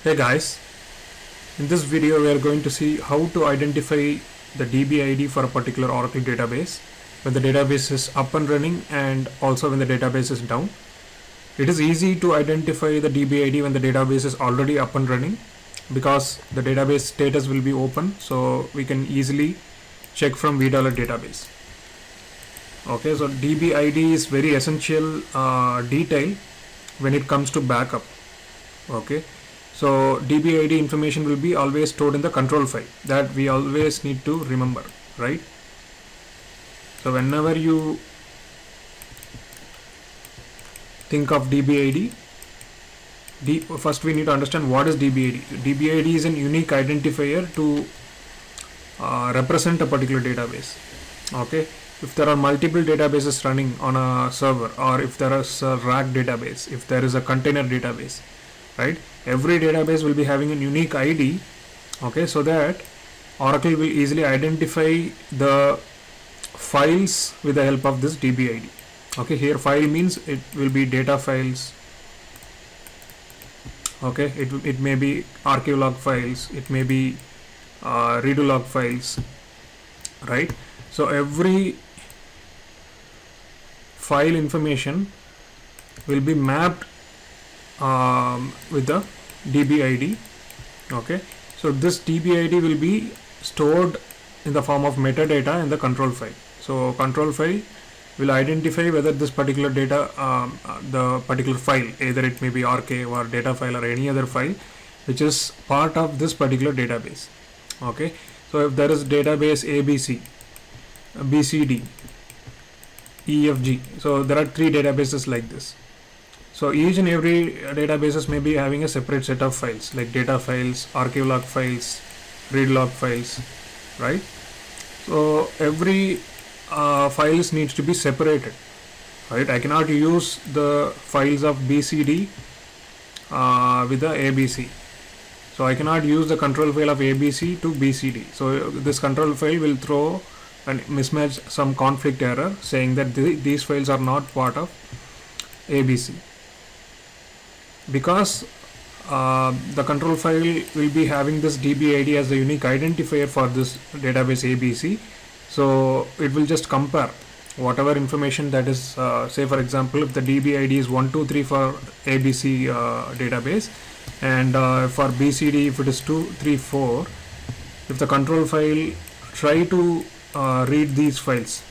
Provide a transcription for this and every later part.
Hey guys, in this video we are going to see how to identify the DBID for a particular Oracle database when the database is up and running and also when the database is down. It is easy to identify the DBID when the database is already up and running because the database status will be open, so we can easily check from VDollar database. Okay, so DBID is very essential detail when it comes to backup. Okay, so DBID information will be always stored in the control file. That we always need to remember, right? So whenever you think of DBID, first we need to understand what is DBID. DBID is a unique identifier to represent a particular database. Okay, if there are multiple databases running on a server, or if there is a rack database, if there is a container database, right, every database will be having a unique ID. Okay, so that Oracle will easily identify the files with the help of this DBID. Okay, here file means it will be data files. Okay, it may be archive log files, it may be redo log files, right? So every file information will be mapped with the DBID. Okay, so this DBID will be stored in the form of metadata in the control file. So control file will identify whether this particular data, the particular file, either it may be archive or data file or any other file which is part of this particular database. Okay, so if there is database ABC, BCD, EFG, so there are three databases like this. So each and every databases may be having a separate set of files like data files, archive log files, read log files, right? So every files needs to be separated, right? I cannot use the files of BCD with the ABC. So I cannot use the control file of ABC to BCD. So this control file will throw and mismatch some conflict error saying that these files are not part of ABC, because the control file will be having this DBID as a unique identifier for this database ABC. So it will just compare whatever information that is, say for example, if the DBID is 123 for ABC database, and for BCD if it is 234, if the control file try to read these files,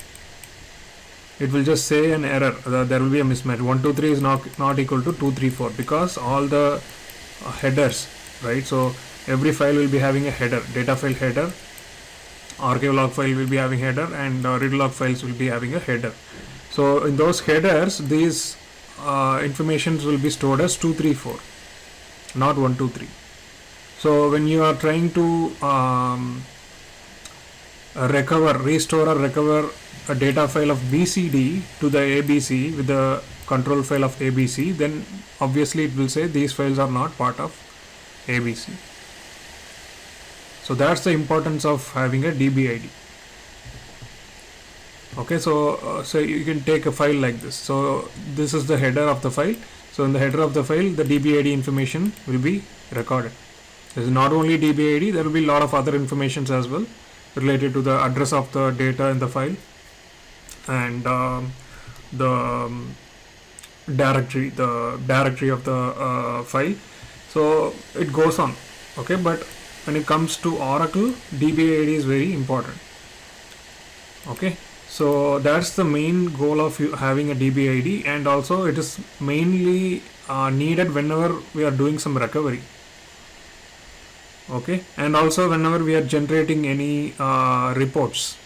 it will just say an error, there will be a mismatch. 123 is not equal to 234 because all the headers, right? So every file will be having a header, data file header, archive log file will be having header, and read log files will be having a header. So in those headers, these informations will be stored as 234, not 123. So when you are trying to restore or recover a data file of BCD to the ABC with the control file of ABC, then obviously it will say these files are not part of ABC. So that's the importance of having a DBID. Okay, so so you can take a file like this. So this is the header of the file. So in the header of the file, the DBID information will be recorded. This is not only DBID, there will be a lot of other informations as well related to the address of the data in the file and the directory of the file. So it goes on. Okay, but when it comes to Oracle, DBID is very important. Okay, so that's the main goal of having a DBID, and also it is mainly needed whenever we are doing some recovery. Okay, and also whenever we are generating any reports,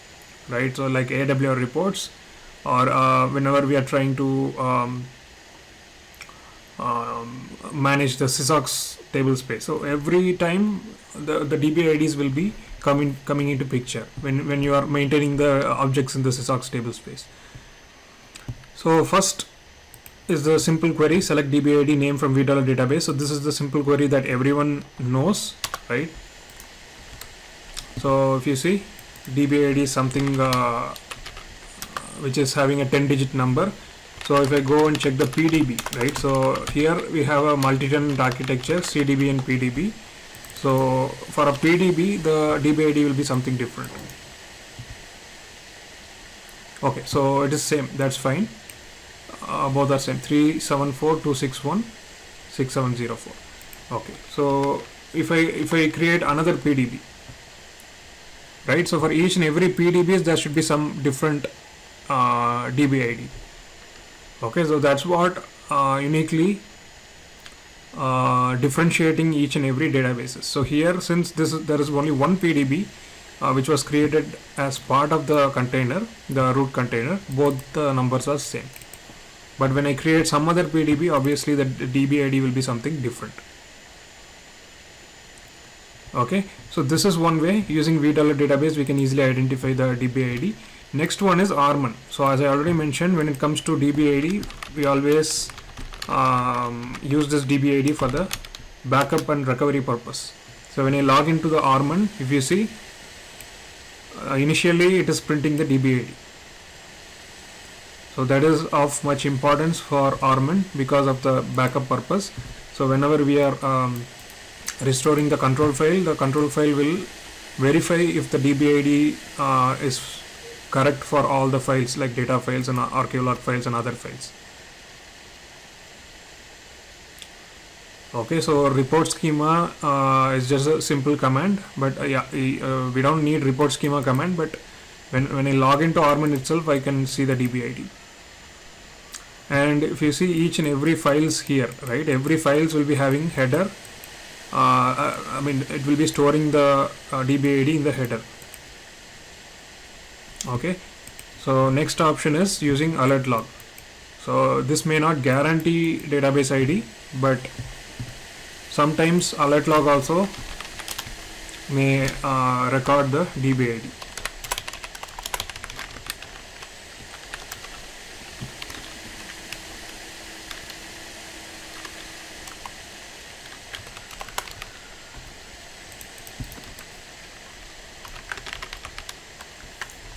right? So like AWR reports, or whenever we are trying to manage the sysocs table space. So every time the DBIDs will be coming into picture when you are maintaining the objects in the sysocs table space. So first is the simple query, select DBID name from VDollar database. So this is the simple query that everyone knows, right? So if you see, DBID is something which is having a 10-digit number, So if I go and check the PDB, right? So here we have a multi-tenant architecture, CDB and PDB. So for a PDB, the DBID will be something different. Okay, so it is same. That's fine. Both are same. 374.261.6704. Okay. So if I create another PDB, right? So for each and every PDBs, there should be some different DBID. Okay, so that's what uniquely differentiating each and every databases. So here, since there is only one PDB which was created as part of the container, the root container, both the numbers are same. But when I create some other PDB, obviously the DBID will be something different. Okay, so this is one way. Using VDollar database, we can easily identify the DBID. Next one is Arman. So as I already mentioned, when it comes to DBID, we always use this DBID for the backup and recovery purpose. So when I log into the Arman, if you see, initially it is printing the DBID. So that is of much importance for Arman because of the backup purpose. So whenever we are restoring the control file will verify if the DBID is correct for all the files like data files and archive files and other files. Okay, so report schema is just a simple command, but we don't need report schema command, but when I log into Arman itself, I can see the DBID. And if you see each and every files here, right, every files will be having header. I mean, it will be storing the DBID in the header. Okay, so next option is using alert log. So this may not guarantee database ID, but sometimes alert log also may record the DBID.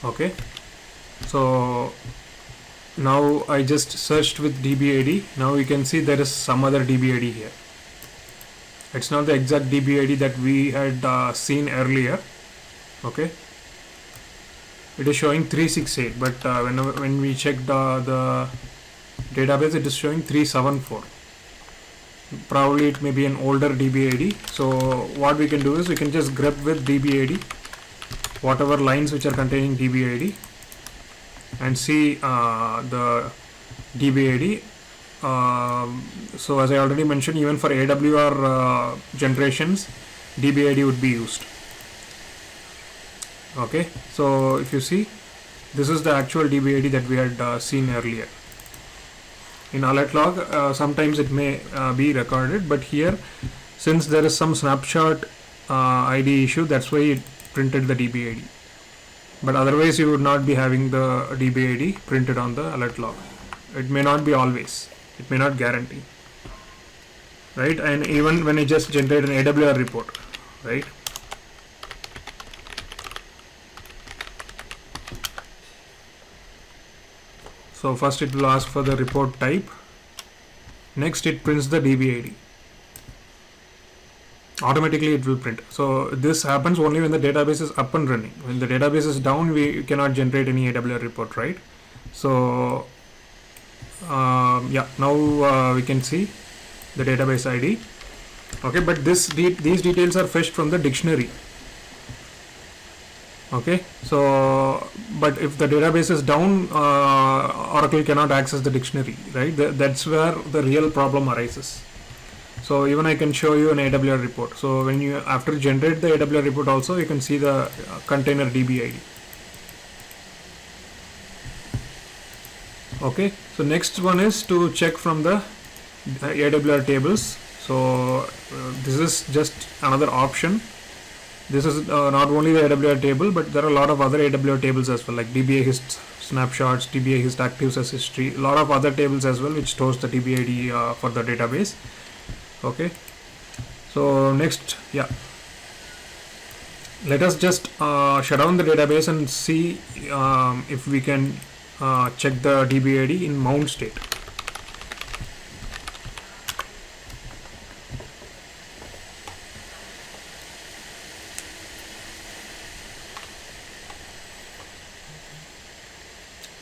Okay, so now I just searched with DBID. Now you can see there is some other DBID here. It's not the exact DBID that we had seen earlier. Okay, it is showing 368, but when we checked the database, it is showing 374. Probably it may be an older DBID. So what we can do is we can just grep with DBID whatever lines which are containing DBID and see the DBID. So as I already mentioned, even for AWR generations, DBID would be used. Okay, so if you see, this is the actual DBID that we had seen earlier. In alert log, sometimes it may be recorded, but here, since there is some snapshot ID issue, that's why it printed the DBID. But otherwise, you would not be having the DBID printed on the alert log. It may not be always. It may not guarantee. Right? And even when I just generate an AWR report, right? So first it will ask for the report type. Next it prints the DBID. Automatically it will print. So this happens only when the database is up and running. When the database is down, we cannot generate any AWR report, right? So yeah, now we can see the database ID. Okay, but these details are fetched from the dictionary. Okay, so but if the database is down, Oracle cannot access the dictionary, right? That's where the real problem arises. So even I can show you an AWR report. So when you after generate the AWR report also, you can see the container DBID. Okay, so next one is to check from the AWR tables. So this is just another option. This is not only the AWR table, but there are a lot of other AWR tables as well, like DBA hist snapshots, DBA hist actives as history, a lot of other tables as well, which stores the DBID for the database. Okay, so next, yeah, let us just shut down the database and see if we can check the DBID in mount state.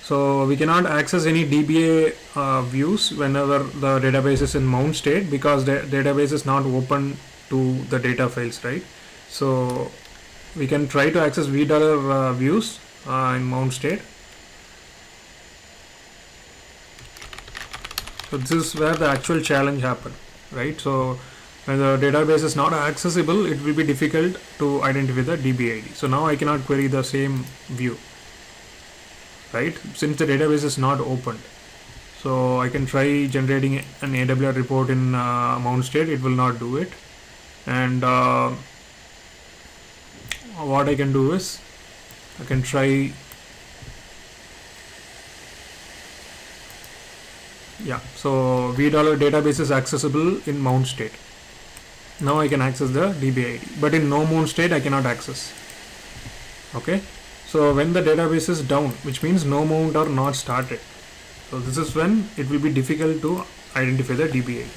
So we cannot access any DBA views whenever the database is in mount state, because the database is not open to the data files, right? So we can try to access $v views in mount state. So this is where the actual challenge happened, right? So when the database is not accessible, it will be difficult to identify the DBID. So now I cannot query the same view, right, since the database is not opened. So I can try generating an AWR report in mount state. It will not do it. And what I can do is I can try, yeah, so $v database is accessible in mount state. Now I can access the DBID, but in no mount state I cannot access. Okay, so when the database is down, which means no mount are not started, so this is when it will be difficult to identify the DBID.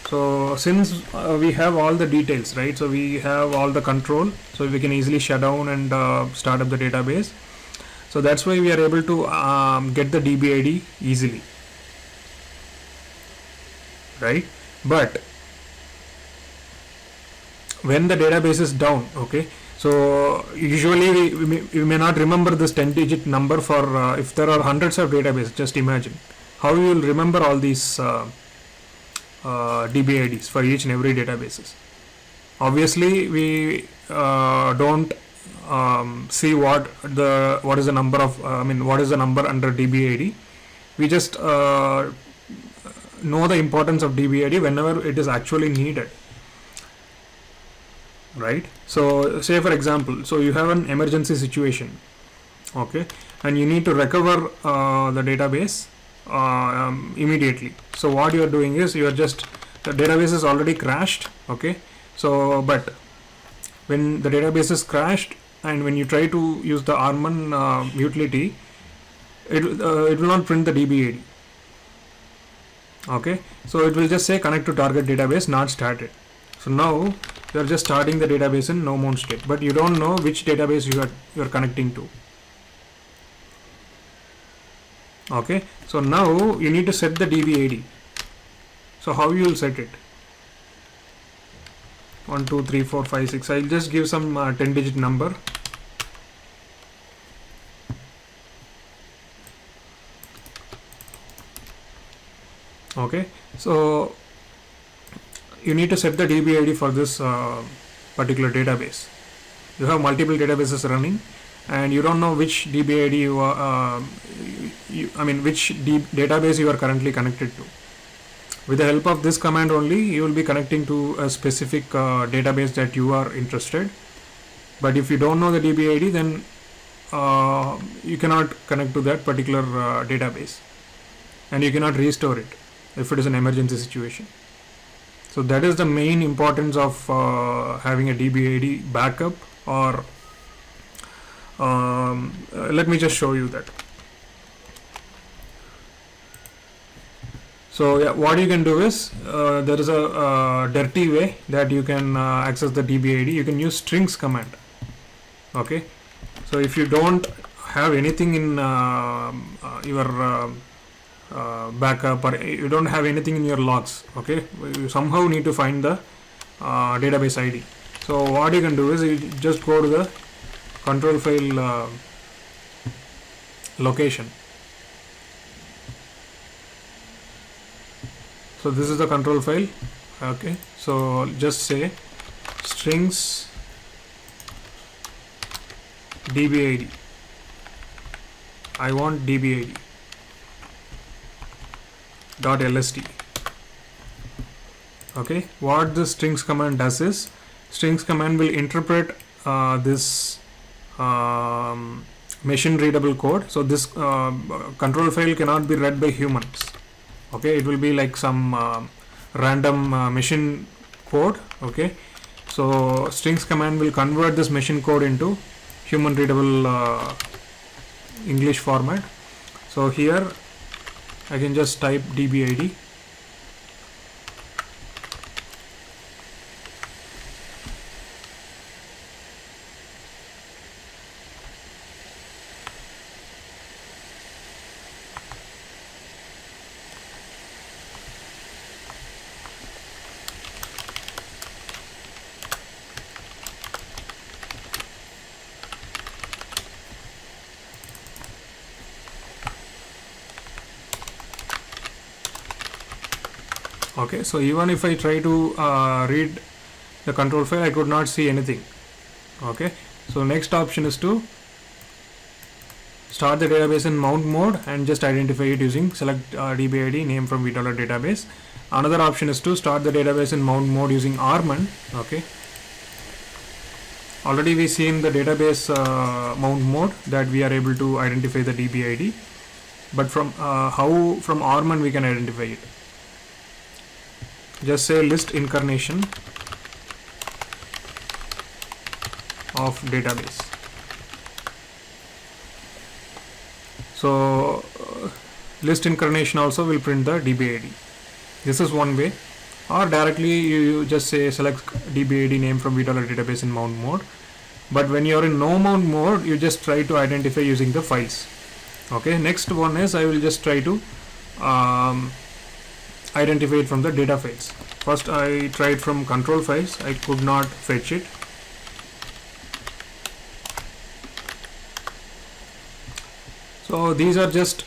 So since we have all the details, right, so we have all the control, so we can easily shut down and start up the database. So that's why we are able to get the DBID easily, right? But when the database is down, okay, so usually we may not remember this 10-digit number for if there are hundreds of databases. Just imagine how you will remember all these DBIDs for each and every databases. Obviously we don't see what is the number of what is the number under DBID. We just know the importance of DBID whenever it is actually needed, right? So say for example, so you have an emergency situation, okay, and you need to recover the database immediately. So what you are doing is you are just, the database is already crashed, okay, so but when the database is crashed and when you try to use the Arman utility, it will not print the DBID, okay, so it will just say connect to target database not started. So now you are just starting the database in no mount state, but you don't know which database you are connecting to. Okay, so now you need to set the DBID. So how you will set it? 1 2 3 4 5 6. I'll just give some 10-digit number. Okay, so you need to set the DBID for this particular database. You have multiple databases running and you don't know which DBID which database you are currently connected to. With the help of this command only, you will be connecting to a specific database that you are interested. But if you don't know the DBID, then you cannot connect to that particular database, and you cannot restore it if it is an emergency situation. So that is the main importance of having a DBID backup, or let me just show you that. So yeah, what you can do is there is a dirty way that you can access the DBID. You can use strings command. Okay, so if you don't have anything in your backup, or you don't have anything in your logs, okay, you somehow need to find the database ID. So what you can do is you just go to the control file location. So this is the control file. Okay, so just say strings DBID. I want DBID .lst. Okay, what the strings command does is, strings command will interpret this machine readable code. So this control file cannot be read by humans. Okay, it will be like some random machine code. Okay, so strings command will convert this machine code into human readable English format. So here I can just type DBID. Okay, so even if I try to read the control file, I could not see anything. Okay, so next option is to start the database in mount mode and just identify it using select DBID name from vDownload database. Another option is to start the database in mount mode using armand. Okay, already we seen the database mount mode that we are able to identify the DBID, but from how from armand we can identify it. Just say list incarnation of database. So list incarnation also will print the DBID. This is one way, or directly you just say select DBID name from vDownload database in mount mode. But when you are in no mount mode, you just try to identify using the files. Okay, next one is I will just try to identify it from the data files. First I tried from control files, I could not fetch it. So these are just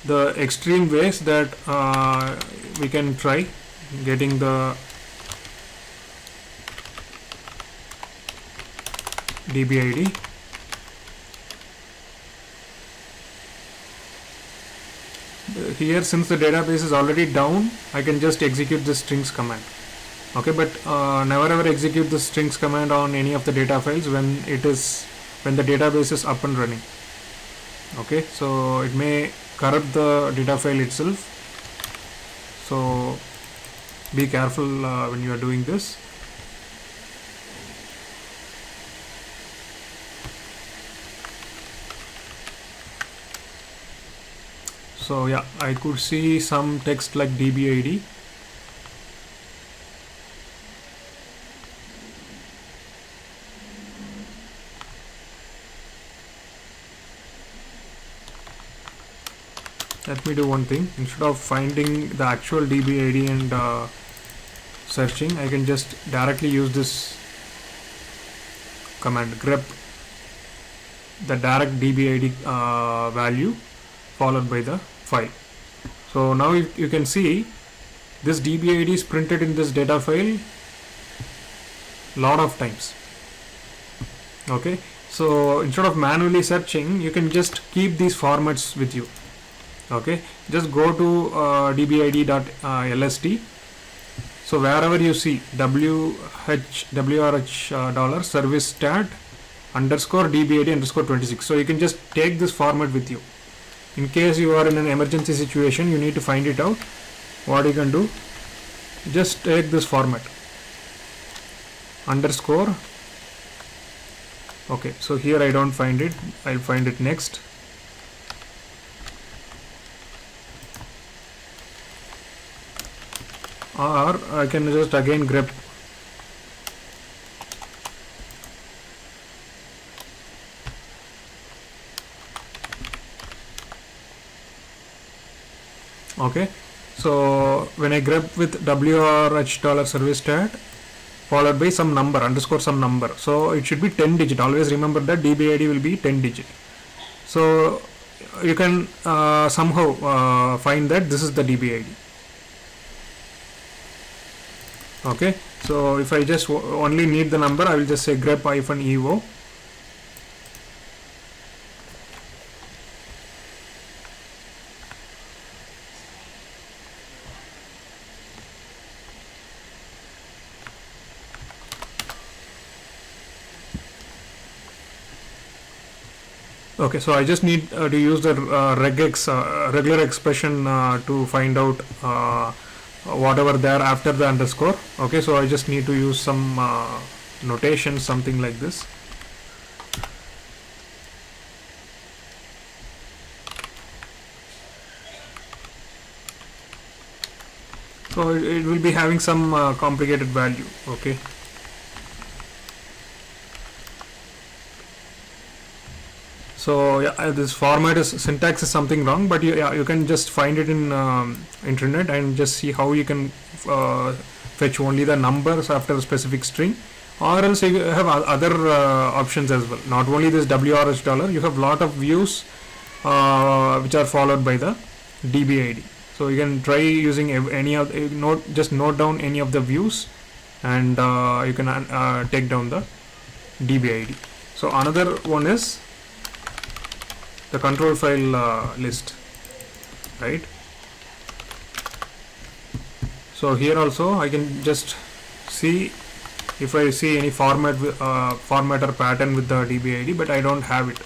the extreme ways that we can try getting the DBID. Here, since the database is already down, I can just execute the strings command. Okay, but never ever execute the strings command on any of the data files when the database is up and running. Okay, so it may corrupt the data file itself, so be careful when you are doing this. So yeah, I could see some text like DBID. Let me do one thing. Instead of finding the actual DBID and searching, I can just directly use this command grep the direct DBID value followed by the file. So now you can see this DBID is printed in this data file lot of times. Okay, so instead of manually searching, you can just keep these formats with you. Okay, just go to dbid.lst. So wherever you see $WRH service stat underscore DBID underscore 26, so you can just take this format with you. In case you are in an emergency situation, you need to find it out. What you can do, just take this format underscore. Okay, so here I don't find it, I'll find it next. Or I can just again grep okay. So when I grep with WRH $service stat followed by some number underscore some number, so it should be 10 digit. Always remember that DBID will be 10 digit. So you can somehow find that this is the DBID. Okay, so if I just only need the number, I will just say grep-evo. Okay, so I just need to use the regex regular expression to find out whatever there after the underscore. Okay, so I just need to use some notation, something like this. so it will be having some complicated value. Okay, so yeah, this format is syntax is something wrong, but you can just find it in internet and just see how you can fetch only the numbers after a specific string, or else you have other options as well. Not only this WRH dollar, you have lot of views which are followed by the DBID. So you can try using any of just note down any of the views, and you can take down the DBID. So another one is the control file list, right? So here also I can just see if I see any formatter pattern with the DBID, but I don't have it.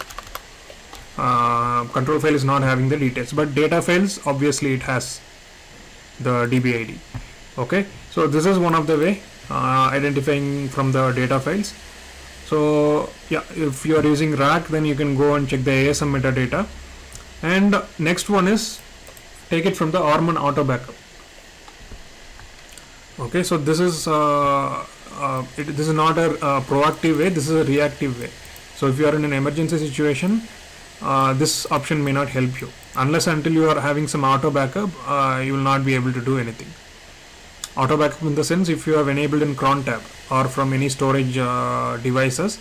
Control file is not having the details, but data files obviously it has the DBID. Okay, so this is one of the way identifying from the data files. So yeah, if you are using rack, then you can go and check the ASM metadata. And next one is take it from the Orman auto backup. Okay, so this is this is not a proactive way, this is a reactive way. So if you are in an emergency situation, this option may not help you. Unless until you are having some auto backup, you will not be able to do anything. Auto backup in the sense, if you have enabled in cron tab or from any storage devices,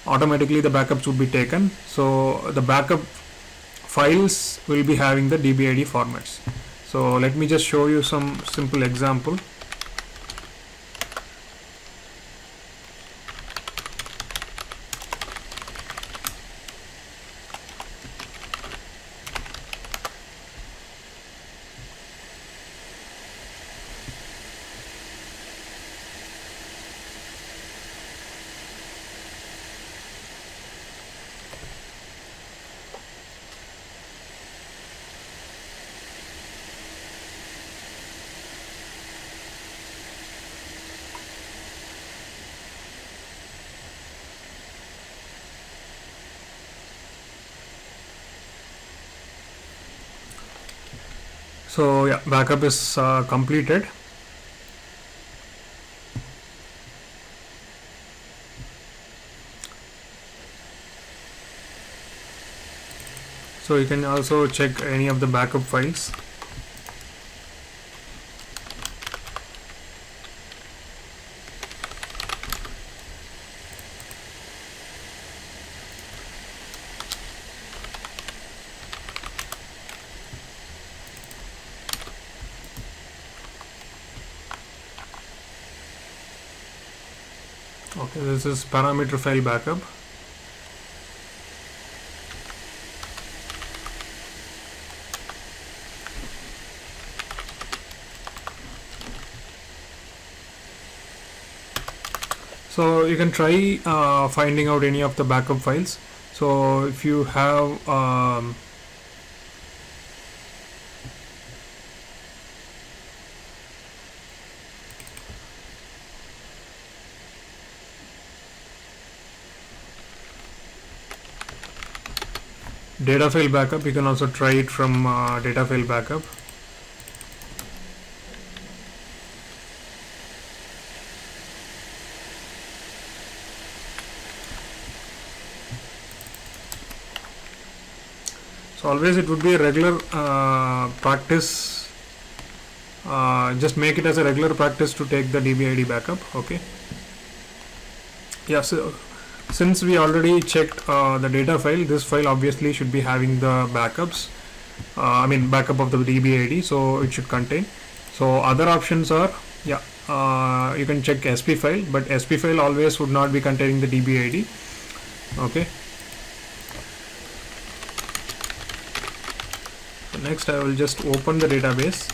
automatically the backups would be taken. So the backup files will be having the DBID formats. So let me just show you some simple example. So yeah, backup is completed. So you can also check any of the backup files. Okay, this is parameter file backup. So you can try finding out any of the backup files. So if you have data file backup, you can also try it from data file backup. So always it would be a regular practice, just make it as a regular practice to take the DBID backup. Okay, yeah, so since we already checked the data file, this file obviously should be having the backups, I mean backup of the DBID, so it should contain. So other options are, yeah, you can check SP file, but SP file always would not be containing the DBID. Okay, so next I will just open the database.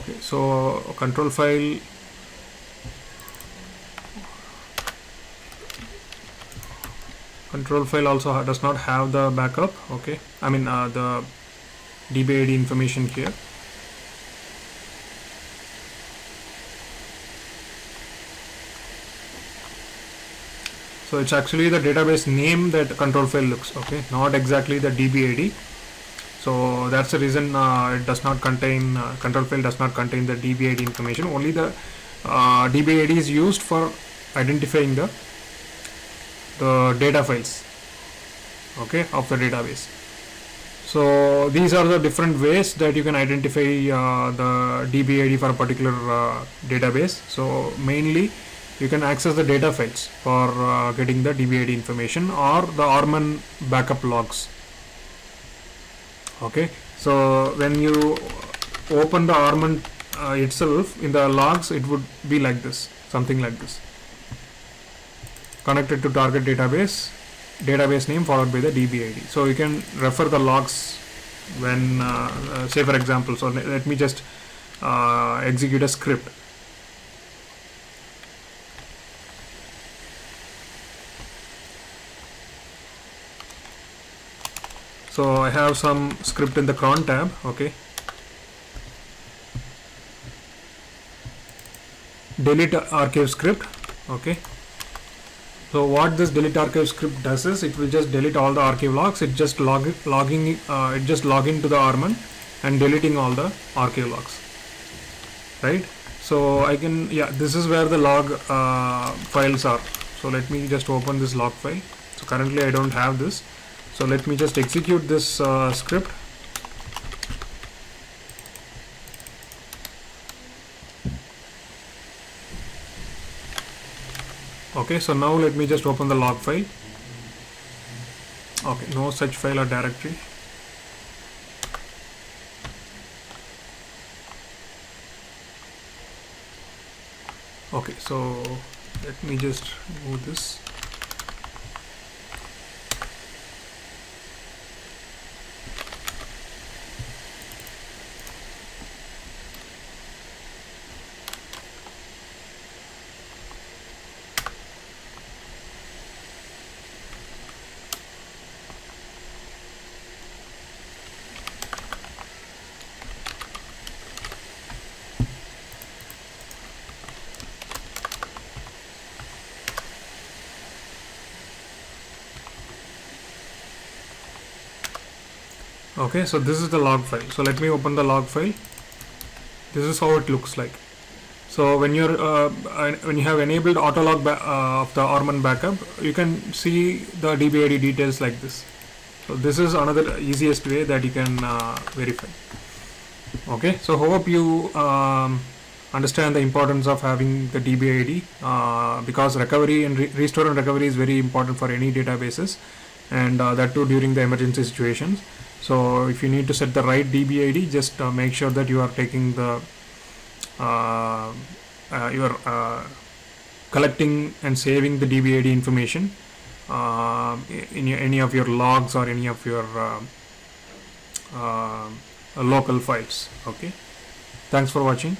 Okay, so control file also does not have the backup. Okay, I mean the DBID information here. So it's actually the database name that control file looks, okay, not exactly the DBID. So that's the reason it does not contain, control file does not contain the DBID information. Only the DBID is used for identifying the data files, okay, of the database. So these are the different ways that you can identify the DBID for a particular database. So mainly you can access the data files for getting the DBID information, or the Orman backup logs. Okay, so when you open the Orman itself, in the logs it would be like this, something like this: connected to target database, database name followed by the DBID. So you can refer the logs when say for example, so let me just execute a script. So I have some script in the cron tab. Okay, delete archive script. Okay, so what this delete archive script does is it will just delete all the archive logs. It just log into the Orman and deleting all the archive logs, right? So I can, yeah, this is where the log files are. So let me just open this log file. So currently I don't have this. So let me just execute this script. Okay, so now let me just open the log file. Okay, no such file or directory. Okay, so let me just move this. Okay, so this is the log file. So let me open the log file. This is how it looks like. So when you have enabled auto log of the Orman backup, you can see the DBID details like this. So this is another easiest way that you can verify. Okay, so hope you understand the importance of having the DBID because recovery and restore and recovery is very important for any databases, and that too during the emergency situations. So if you need to set the right DBID, just make sure that you are taking the you are collecting and saving the DBID information in any of your logs or any of your local files. Okay, thanks for watching.